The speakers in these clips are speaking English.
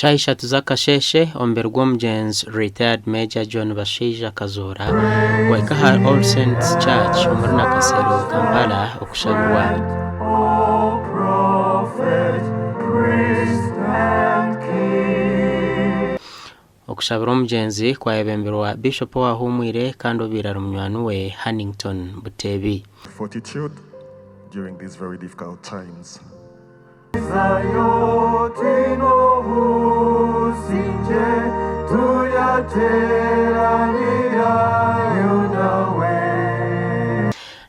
Shaisha tuzakasheshe omberwa omugenzi retired Major John Basheija Kazoora waikaha All Saints Church omuri Nakasero Kampala okushabirwa okushabira omugenzi kwayebembirwa Bishop wahumwire kandi obirara munywani we Hannington Butebi. Fortitude during these very difficult times.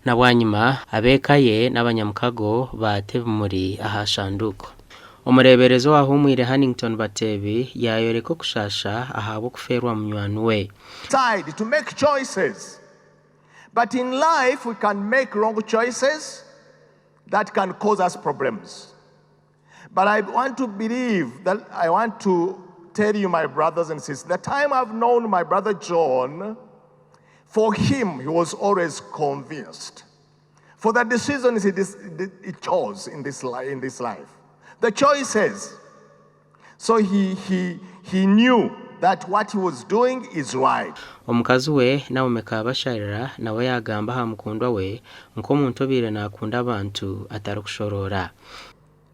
Na bwanyuma abekaye n'abanyamukago batebe muri ahashanduko. Omureberezo wahumwire Hannington Batebi yayoreko kushasha ahabo kuferwa munywani we. To make choices. But in life we can make wrong choices that can cause us problems. But I want to tell you, my brothers and sisters, the time I've known my brother John, for him, he was always convinced for the decisions he chose in this life, the choices. So he knew that what he was doing is right. Omukazi we na omeka basharira nawe yagamba ha mukundwa we nko muntu obire nakunda abantu atarukushorora.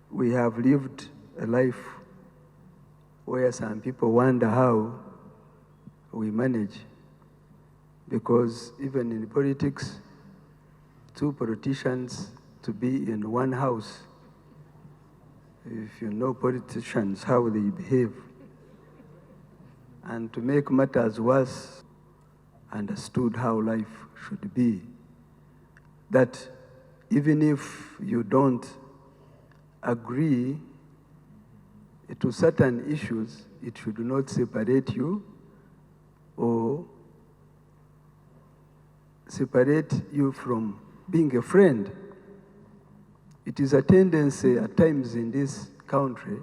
We have lived a life where some people wonder how we manage, because even in politics, two politicians to be in one house, if you know politicians, how they behave, and to make matters worse, understood how life should be, that even if you don't agree to certain issues, it should not separate you or separate you from being a friend. It is a tendency at times in this country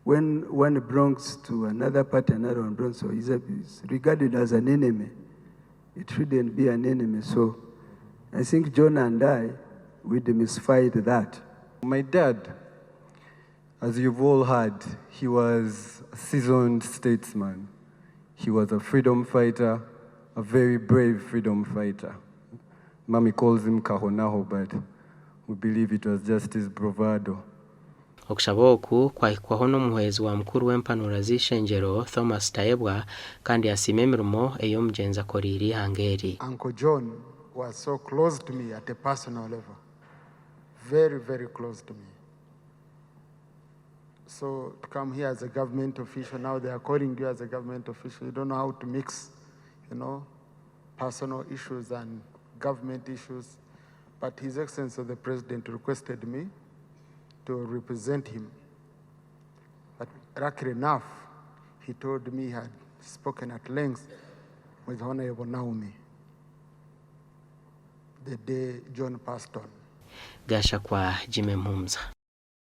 when one belongs to another party, another one belongs, so is regarded as an enemy. It shouldn't be an enemy. So I think John and I, we demystified that. My dad, as you've all heard, he was a seasoned statesman. He was a freedom fighter, a very brave freedom fighter. Mommy calls him Kahonaho, but we believe it was just his bravado. Okushaboku kwahikwaho n'omuhwezi wa mukuru w'empanura z'ishenjero Thomas Tayebwa kandi yasima emirimo ey'omugenzi akoriri hangeri. Uncle John was so close to me at a personal level. Very, very close to me. So to come here as a government official, now they are calling you as a government official. You don't know how to mix, personal issues and government issues. But His Excellency the President requested me to represent him. But luckily enough, he told me he had spoken at length with Honorable Naomi the day John passed on. Gasha kwa Jime Mumza.